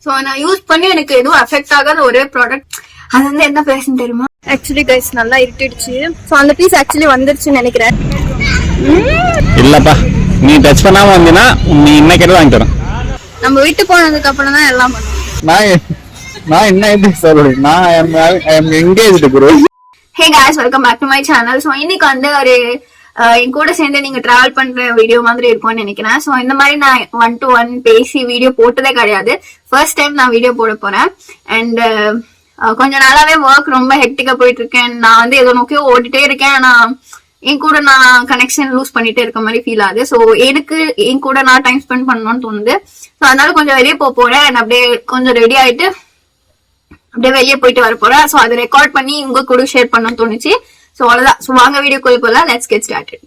So நான் use பண்ணி எனக்கு எதுவும் அஃபெக்ட் ஆகாத ஒரே ப்ராடக்ட். அது வந்து என்ன பேசுன்னு தெரியுமா? ஆக்சுவலி கைஸ் நல்லா இருட்டிடுச்சு. சோ அந்த பீஸ் ஆக்சுவலி வந்துருச்சுன்னு நினைக்கிறேன். இல்லப்பா, நீ டச் பண்ணாம வந்தீனா நீ இன்னைக்கு வாங்கி தரேன். நம்ம வீட்டு போனதுக்கு அப்புறம் தான் எல்லாம் பண்ணுவோம். நான் என்ன எப்படி சொல்றேன், நான் I am engaged bro. Hey guys, welcome back to my channel. So இன்னைக்கு வந்து ஒரு என் கூட சேர்ந்து நீங்க டிராவல் பண்ற வீடியோ மாதிரி இருக்கும்னு நினைக்கிறேன். சோ இந்த மாதிரி நான் 1-to-1 பேசி வீடியோ போட்டதே கிடையாது. ஃபர்ஸ்ட் டைம் நான் வீடியோ போட போறேன். அண்ட் கொஞ்ச நாளாவே ஒர்க் ரொம்ப ஹெக்டிக்கா போயிட்டு இருக்கேன். நான் வந்து எதோ நோக்கியோ ஓடிட்டே இருக்கேன். ஆனா என் கூட நான் கனெக்ஷன் லூஸ் பண்ணிட்டே இருக்க மாதிரி ஃபீல் ஆகுது. சோ எனக்கு என் கூட நான் டைம் ஸ்பெண்ட் பண்ணணும்னு தோணுது. சோ அதனால கொஞ்சம் வெளியே போறேன். அண்ட் அப்படியே கொஞ்சம் ரெடி ஆயிட்டு அப்படியே வெளியே போயிட்டு வர போறேன். சோ அதை ரெக்கார்ட் பண்ணி உங்க கூட ஷேர் பண்ணணும்னு தோணுச்சு. சோ அவ்வளவுதான். சோ வாங்க வீடியோக்குள்ள போலாம். Let's get started.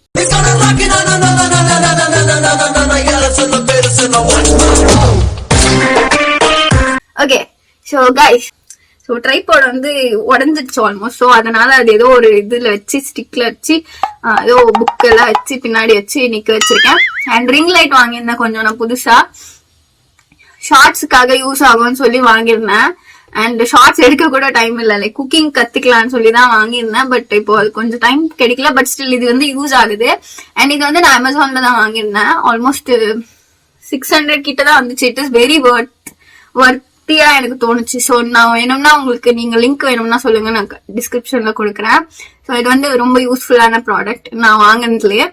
Okay, so guys, so tripod வந்து உடஞ்சிருச்சு ஆல்மோஸ்ட். சோ அதனால அது ஏதோ ஒரு இதுல வச்சு ஸ்டிக்ல வச்சு ஏதோ புக் எல்லாம் வச்சு பின்னாடி வச்சு நிக்க வச்சிருக்கேன். அண்ட் ரிங் லைட் வாங்கியிருந்தேன் கொஞ்சம் நான் புதுசா, ஷார்ட்ஸுக்காக யூஸ் ஆகும்னு சொல்லி வாங்கியிருந்தேன். அண்ட் ஷார்ட்ஸ் எடுக்க கூட டைம் இல்ல, லைக் குக்கிங் கத்துக்கலாம்னு சொல்லிதான் வாங்கியிருந்தேன். பட் இப்போ அது கொஞ்சம் டைம் கிடைக்கல. பட் ஸ்டில் இது வந்து யூஸ் ஆகுது. அண்ட் இது வந்து நான் அமேசான்ல தான் வாங்கியிருந்தேன். ஆல்மோஸ்ட் 600 கிட்ட தான் வந்துச்சு. இட் இஸ் வெரி வர்த்தியா எனக்கு தோணுச்சு. ஸோ நான் வேணும்னா உங்களுக்கு நீங்க லிங்க் வேணும்னா சொல்லுங்க, நான் டிஸ்கிரிப்ஷன்ல கொடுக்குறேன். ஸோ இது வந்து ரொம்ப யூஸ்ஃபுல்லான ப்ராடக்ட் நான் வாங்கினதுலயே.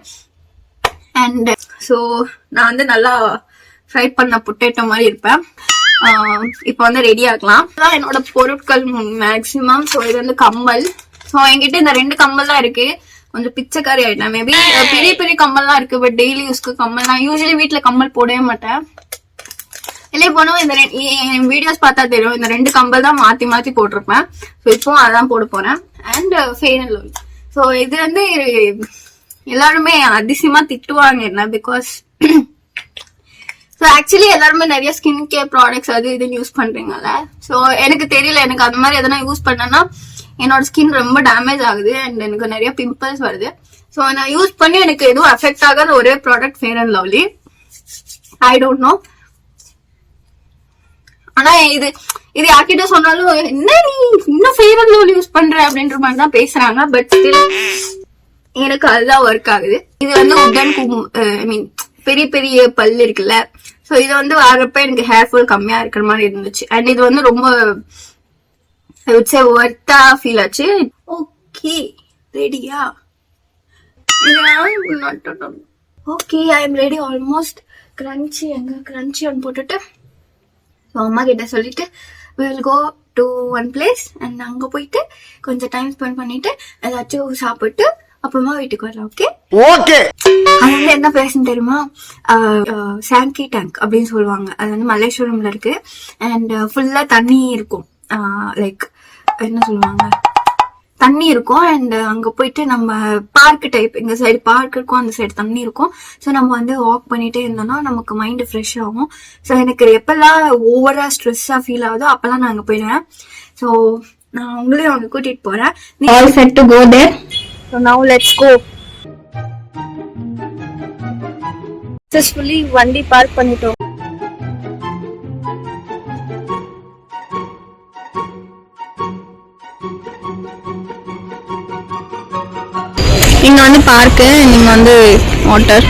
அண்ட் ஸோ நான் வந்து நல்லா ஃப்ரை பண்ண பொட்டேட்டோ மாதிரி இருப்பேன். இப்ப வந்து ரெடி ஆகலாம். என்னோட பொருட்கள் மேக்சிமம். சோ இது வந்து கம்மல். சோ என்கிட்ட இந்த 2 கம்மல் தான் இருக்கு. கொஞ்சம் பிச்சைக்காரி ஆயிட்டேன் மேபி. பெரிய பெரிய கம்மல் தான் இருக்கு. பட் டெய்லி யூஸ்க்கு கம்மல் நான் யூஸ்வலி வீட்டுல கம்மல் போடவே மாட்டேன். இல்லையே போனோம். இந்த வீடியோஸ் பார்த்தா தெரியும், இந்த 2 கம்பல் தான் மாத்தி மாத்தி போட்டிருப்பேன். ஸோ இப்போ அதான் போட போறேன். And fair and lovely. So இது வந்து எல்லாருமே அதிசயமா திட்டுவாங்க என்ன, பிகாஸ் ஸோ ஆக்சுவலி எல்லாருமே நிறைய ஸ்கின் கேர் ப்ராடக்ட்ஸ் அது இதுன்னு யூஸ் பண்றீங்கல்ல. ஸோ எனக்கு தெரியல, எனக்கு அந்த மாதிரி எதனா யூஸ் பண்ணேன்னா என்னோட ஸ்கின் ரொம்ப டேமேஜ் ஆகுது. அண்ட் எனக்கு நிறைய பிம்பிள்ஸ் வருது. ஸோ நான் யூஸ் பண்ணி எனக்கு எதுவும் அஃபெக்ட் ஆகாத ஒரே product fair and lovely. I don't know. ஆனா இது யார்கிட்ட சொன்னாலும் என்ன நீ இன்னும் ஃபேர் அண்ட் லவ்லி யூஸ் பண்ற அப்படின்ற மாதிரி தான் பேசுறாங்க. பட் ஸ்டில் எனக்கு அதுதான் ஒர்க் ஆகுது. இது வந்து உடன் ஐ மீன் பெரிய பெரிய பல் இருக்குல்ல. சோ இது வந்து வரப்ப எனக்கு ஹேர் ஃபால் கம்மியா இருக்கிற மாதிரி இருந்துச்சு. அண்ட் இது வந்து ரொம்ப ஒர்த்தா ஃபீல் ஆச்சு. ஓகே, ரெடியா? Okay, I am ready almost. Crunchy crunchy ஒன்று போட்டுட்டு அம்மா கிட்ட சொல்லிட்டு will go to one place. And அங்க போயிட்டு கொஞ்சம் டைம் ஸ்பெண்ட் பண்ணிட்டு ஏதாச்சும் சாப்பிட்டு அப்புறமா வீட்டுக்கு வரலாம். Okay okay. அது வந்து என்ன பிளேஸ்ன்னு தெரியுமா? சாங்கி டேங்க் அப்படின்னு சொல்லுவாங்க. அது வந்து மல்லேஸ்வரம்ல இருக்கு. அண்ட் ஃபுல்லா தண்ணி இருக்கும். லைக் என்ன சொல்லுவாங்க, தண்ணி இருக்கும். அண்ட் அங்க போயிட்டு நம்ம பார்க் டைப், இந்த சைடு பார்க் இருக்கும், அந்த சைடு தண்ணி இருக்கும். ஸோ நம்ம வந்து வாக் பண்ணிட்டே இருந்தோம்னா நமக்கு மைண்ட் ஃப்ரெஷ் ஆகும். ஸோ எனக்கு எப்பெல்லாம் ஓவரா ஸ்ட்ரெஸ்ஸா ஃபீல் ஆகுதோ அப்பெல்லாம் நான் அங்க போயிடுவேன். ஸோ நான் உங்களையும் அங்க கூட்டிட்டு போறேன். All set to go there. So now let's go. Successfully வண்டி பார்க் பண்ணிட்டோம். இங்க வந்து பார்க்கு, நீங்க வந்து வாட்டர்.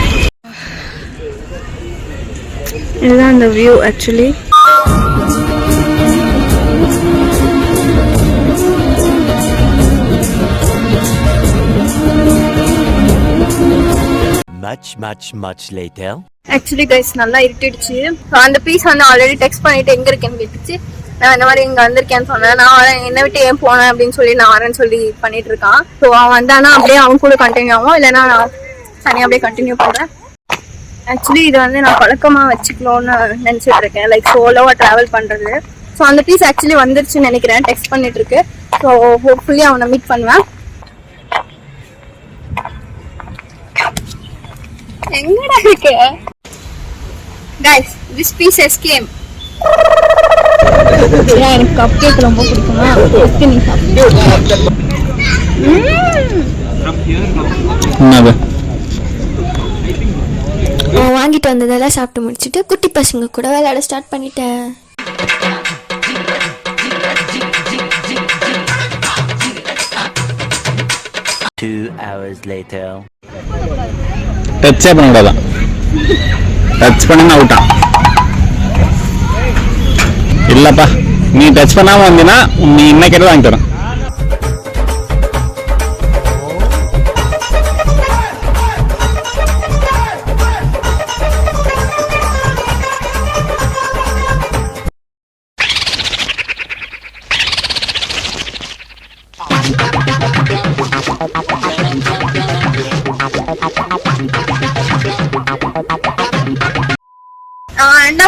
இதுதான் இந்த view actually. much later. Actually guys நல்லா இருட்டிடுச்சு. அந்த பீஸ் வந்து ஆல்ரெடி டெக்ஸ்ட் பண்ணிட்டு எங்க இருக்கேன்னு கேட்டுச்சு. நான் இந்த மாதிரி இங்க வந்திருக்கேன்னு சொன்னேன். நான் வரேன், என்ன விட்டு ஏன் போனேன் அப்படின்னு சொல்லி நான் வரேன்னு சொல்லி பண்ணிட்டு இருக்கான். ஸோ அவன் வந்தானா அப்படியே அவன் கூட கண்டினியூ ஆகும், இல்லைன்னா நான் தனியாக அப்படியே கண்டினியூ பண்றேன். ஆக்சுவலி இது வந்து நான் பழக்கமா வச்சுக்கணும்னு நினைச்சிட்டு இருக்கேன், லைக் சோலோவா டிராவல் பண்றது. ஸோ அந்த பீஸ் ஆக்சுவலி வந்துருச்சுன்னு நினைக்கிறேன், டெக்ஸ்ட் பண்ணிட்டு இருக்கு. ஸோ ஹோப்ஃபுல்லி அவனை மீட் பண்ணுவேன். எங்கடா இருக்கு guys, this piece has came. எனக்கு கப் கேக் ரொம்ப பிடிக்குமா, அதுக்கு நீ சாப்பிடு. வாங்கிட்டு வந்ததெல்லாம் சாப்பிட்டு முடிச்சுட்டு குட்டி பசங்க கூட விளையாட ஸ்டார்ட் பண்ணிட்டேன். 2 hours later. டச்சே பண்ணக்கூடாதான், டச் பண்ணா அவுட்டான். இல்லப்பா, நீ டச் பண்ணாம வந்தீங்கன்னா நீ என்ன கேட்டு வாங்கி தரேன்.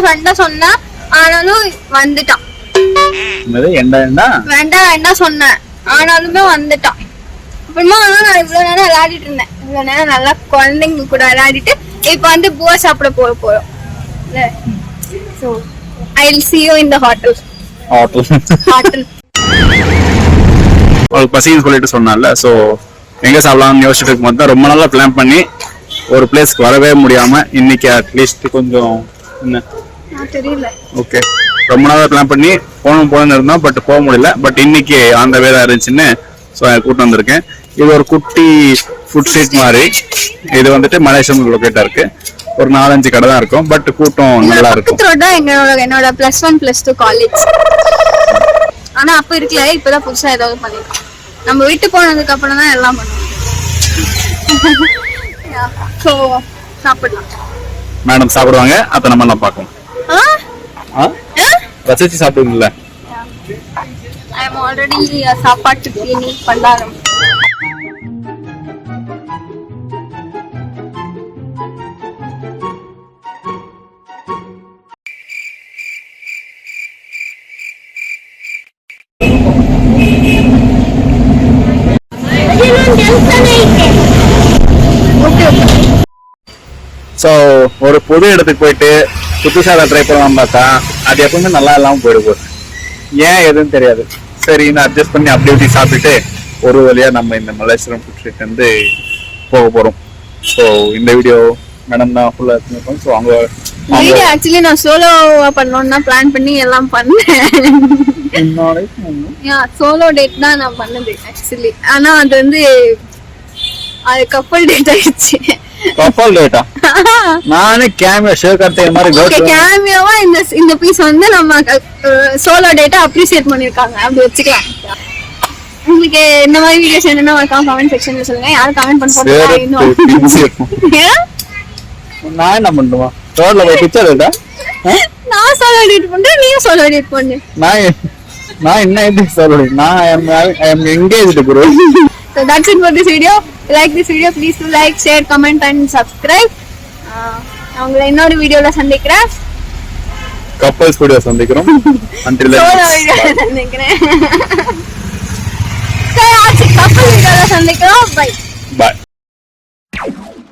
வேண்டாம் சொன்னா ஆனாலும் வந்துட்டான். வேண்டாம் சொன்னேன் ஆனாலுமே வந்துட்டான். அப்புறமா நான் இவ்வளவு நேரம் விளையாடிட்டு இருந்தேன். இவ்வளவு நேரம் நல்லா குழந்தைங்க கூட விளையாடிட்டு இப்ப வந்து பூவா சாப்பிட போறோம். So I'll see you in the hotel. அவளுக்கு பசின்னு சொல்லிட்டு சொன்னால, சோ எங்க சாப்பிடலாம்னு யோசிச்சுட்டு இருக்கும்போது தான் ரொம்ப நாளா பிளான் பண்ணி ஒரு பிளேஸ்க்கு வரவே முடியாம இன்னைக்கு அட்லீஸ்ட் கொஞ்சம் என்ன தெரியல. ஓகே, ரொம்ப நாளா பிளான் பண்ணி போகணும்னு இருந்தோம், பட் போக முடியல. பட் இன்னைக்கு அந்த வேலை இருந்துச்சுன்னு ஸோ கூட்டு வந்திருக்கேன். இது ஒரு குட்டி ஃபுட் ஸ்ட்ரீட் மாதிரி. இது வந்துட்டு மலேசியம் லொக்கேட்டா இருக்கு. ஒரு 4-5 கடை தான் இருக்கும், பட் கூட்டம் நல்லா இருக்கும். என்னோட +1 +2 காலேஜ். ஆனா அப்ப இருக்கல, இப்பதான் புதுசா ஏதாவது பண்ணிருக்கோம். நம்ம வீட்டு போனதுக்கு அப்புறம் தான் எல்லாம் பண்ணுவோம். சோ சாப்பிடலாம். மேடம் சாப்பிடுவாங்க, அத நம்ம எல்லாம் பார்க்கணும். ரசிச்சு சாப்பிடுவீங்களா? I am already சாப்பாட்டு தீனி பண்டாரம். ஸோ ஒரு புது இடத்துக்கு போயிட்டு புதுசாக அதை ட்ரை பண்ணலாம் பார்த்தா அது எப்பவுமே நல்லா இல்லாமல் போயிடுது. ஏன் எதுன்னு தெரியாது. சரி, நான் அட்ஜஸ்ட் பண்ணி அப்படி இப்படி சாப்பிட்டுட்டு ஒரு வழியா நம்ம இந்த மலேசியம் ஃபுட் ஸ்ட்ரீட் வந்து போக போறோம். ஸோ இந்த வீடியோ மேடம் தான் ஃபுல்லாக எடுத்துருக்கோம். ஸோ அவங்க வீடியோ ஆக்சுவலி நான் சோலோவா பண்ணணும்னா பிளான் பண்ணி எல்லாம் பண்ணேன். சோலோ டேட் தான் நான் பண்ணது ஆக்சுவலி. ஆனா அது வந்து அது கப்பல் டேட் ஆயிடுச்சு. கப்பல் டேட்டா? நானே கேமியோ ஷேர் கட்டே மாதிரி ஓகே, கேமியோவா இந்த பீஸ் வந்து நம்ம சோலோ டேட்டா அப்ரிஷியேட் பண்ணிருக்காங்க, அப்படி வச்சுக்கலாம். உங்களுக்கு இந்த மாதிரி வீடியோஸ் என்னன்னா மறக்காம கமெண்ட் செக்ஷன்ல சொல்லுங்க. யாரும் கமெண்ட் பண்ண போறீங்க? நான் என்ன பண்ணுமா? ரோட்ல போய் பிக்சர் எடுடா. நான் சோலோ டேட் பண்றேன், நீயும் சோலோ டேட் பண்ணு. நான் என்ன எப்படி சொல்றேன்? நான் I am engaged bro. So that's it for this video. If you like this video, please do like, share, comment and subscribe. அவங்களை இன்னொரு வீடியோல சந்திக்கிறேன். கப்பல்ஸ் வீடியோ சந்திக்கிறோம். until then சோலோ வீடியோல சந்திக்கிறேன். சரி, கப்பல் வீடியோல சந்திக்கிறோம். பை.